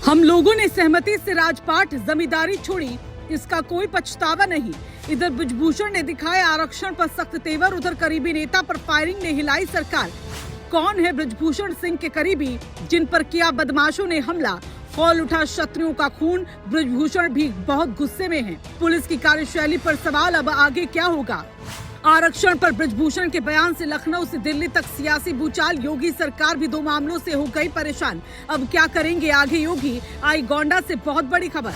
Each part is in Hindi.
हम लोगों ने सहमति से राजपाट जमींदारी छोड़ी, इसका कोई पछतावा नहीं। इधर ब्रजभूषण ने दिखाए आरक्षण पर सख्त तेवर, उधर करीबी नेता पर फायरिंग ने हिलाई सरकार। कौन है ब्रजभूषण सिंह के करीबी जिन पर किया बदमाशों ने हमला? खौल उठा शत्रुओं का खून, ब्रजभूषण भी बहुत गुस्से में हैं। पुलिस की कार्यशैली पर सवाल, अब आगे क्या होगा? आरक्षण पर ब्रजभूषण के बयान से लखनऊ से दिल्ली तक सियासी भूचाल। योगी सरकार भी 2 मामलों से हो गई परेशान। अब क्या करेंगे आगे योगी? आई गोंडा से बहुत बड़ी खबर।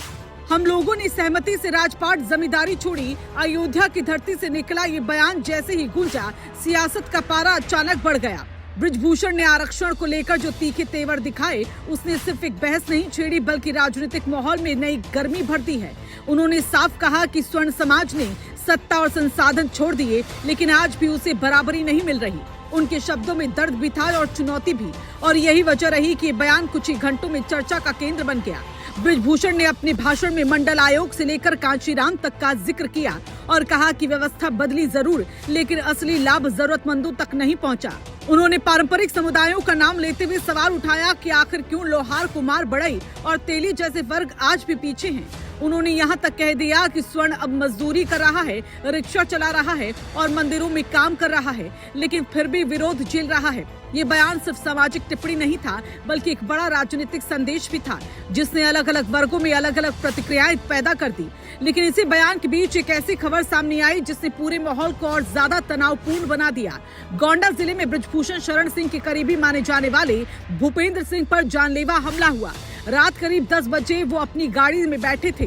हम लोगों ने सहमति से राजपाट जमींदारी छोड़ी, अयोध्या की धरती से निकला ये बयान जैसे ही गूंजा, सियासत का पारा अचानक बढ़ गया। ब्रजभूषण ने आरक्षण को लेकर जो तीखे तेवर दिखाए, उसने सिर्फ एक बहस नहीं छेड़ी बल्कि राजनीतिक माहौल में नई गर्मी भर दी है। उन्होंने साफ कहा कि स्वर्ण समाज ने सत्ता और संसाधन छोड़ दिए, लेकिन आज भी उसे बराबरी नहीं मिल रही। उनके शब्दों में दर्द भी था और चुनौती भी, और यही वजह रही कि ये बयान कुछ ही घंटों में चर्चा का केंद्र बन गया। ब्रजभूषण ने अपने भाषण में मंडल आयोग से लेकर कांचीराम तक का जिक्र किया और कहा कि व्यवस्था बदली जरूर, लेकिन असली लाभ जरूरतमंदों तक नहीं पहुंचा। उन्होंने पारंपरिक समुदायों का नाम लेते हुए सवाल उठाया कि आखिर क्यों लोहार, कुम्हार, बढ़ई और तेली जैसे वर्ग आज भी पीछे हैं। उन्होंने यहाँ तक कह दिया कि स्वर्ण अब मजदूरी कर रहा है, रिक्शा चला रहा है और मंदिरों में काम कर रहा है, लेकिन फिर भी विरोध झेल रहा है। ये बयान सिर्फ सामाजिक टिप्पणी नहीं था, बल्कि एक बड़ा राजनीतिक संदेश भी था, जिसने अलग अलग वर्गों में अलग अलग प्रतिक्रियाएं पैदा कर दी। लेकिन इसी बयान के बीच एक ऐसी खबर सामने आई जिसने पूरे माहौल को और ज्यादा तनावपूर्ण बना दिया। गोंडा जिले में ब्रजभूषण शरण सिंह के करीबी माने जाने वाले भूपेंद्र सिंह पर जानलेवा हमला हुआ। रात करीब 10 बजे वो अपनी गाड़ी में बैठे थे,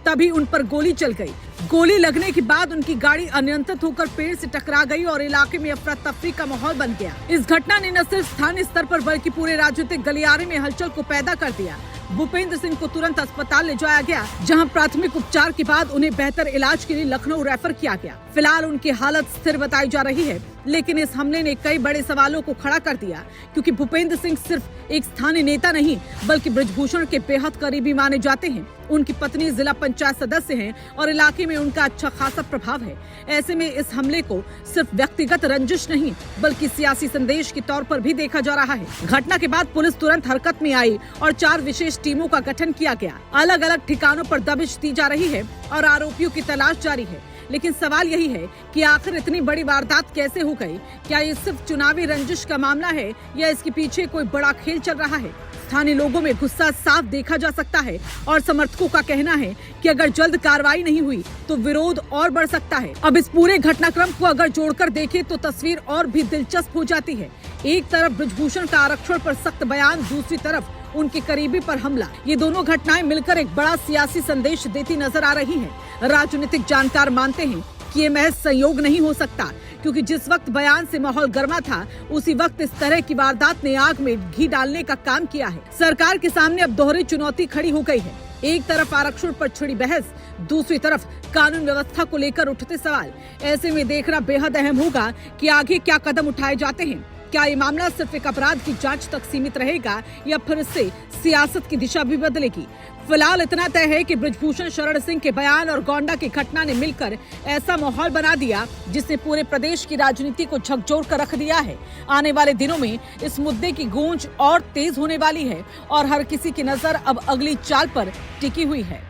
तभी उन पर गोली चल गई। गोली लगने के बाद उनकी गाड़ी अनियंत्रित होकर पेड़ से टकरा गई और इलाके में अफरा तफरी का माहौल बन गया। इस घटना ने न सिर्फ स्थानीय स्तर पर बल्कि पूरे राजनीतिक गलियारे में हलचल को पैदा कर दिया। भूपेंद्र सिंह को तुरंत अस्पताल ले जाया गया, जहां प्राथमिक उपचार के बाद उन्हें बेहतर इलाज के लिए लखनऊ रेफर किया गया। फिलहाल उनकी हालत स्थिर बताई जा रही है, लेकिन इस हमले ने कई बड़े सवालों को खड़ा कर दिया, क्योंकि भूपेंद्र सिंह सिर्फ एक स्थानीय नेता नहीं बल्कि ब्रजभूषण के बेहद करीबी माने जाते हैं। उनकी पत्नी जिला पंचायत सदस्य हैं और इलाके में उनका अच्छा खासा प्रभाव है। ऐसे में इस हमले को सिर्फ व्यक्तिगत रंजिश नहीं बल्कि सियासी संदेश के तौर पर भी देखा जा रहा है। घटना के बाद पुलिस तुरंत हरकत में आई और 4 विशेष टीमों का गठन किया गया। अलग अलग ठिकानों पर दबिश दी जा रही है और आरोपियों की तलाश जारी है। लेकिन सवाल यही है कि आखिर इतनी बड़ी वारदात कैसे हो गई? क्या ये सिर्फ चुनावी रंजिश का मामला है या इसके पीछे कोई बड़ा खेल चल रहा है? स्थानीय लोगों में गुस्सा साफ देखा जा सकता है और समर्थकों का कहना है कि अगर जल्द कार्रवाई नहीं हुई तो विरोध और बढ़ सकता है। अब इस पूरे घटनाक्रम को अगर जोड़कर देखें तो तस्वीर और भी दिलचस्प हो जाती है। एक तरफ ब्रजभूषण का आरक्षण पर सख्त बयान, दूसरी तरफ उनके करीबी पर हमला। ये दोनों घटनाएं मिलकर एक बड़ा सियासी संदेश देती नजर आ रही हैं। राजनीतिक जानकार मानते हैं कि ये महज संयोग नहीं हो सकता, क्योंकि जिस वक्त बयान से माहौल गर्मा था, उसी वक्त इस तरह की वारदात ने आग में घी डालने का काम किया है। सरकार के सामने अब दोहरी चुनौती खड़ी हो गई है। एक तरफ आरक्षण पर छिड़ी बहस, दूसरी तरफ कानून व्यवस्था को लेकर उठते सवाल। ऐसे में देखना बेहद अहम होगा कि आगे क्या कदम उठाए जाते हैं। क्या ये मामला सिर्फ एक अपराध की जांच तक सीमित रहेगा या फिर इससे सियासत की दिशा भी बदलेगी? फिलहाल इतना तय है कि ब्रजभूषण शरण सिंह के बयान और गोंडा की घटना ने मिलकर ऐसा माहौल बना दिया जिसने पूरे प्रदेश की राजनीति को झकझोर कर रख दिया है। आने वाले दिनों में इस मुद्दे की गूंज और तेज होने वाली है और हर किसी की नजर अब अगली चाल पर टिकी हुई है।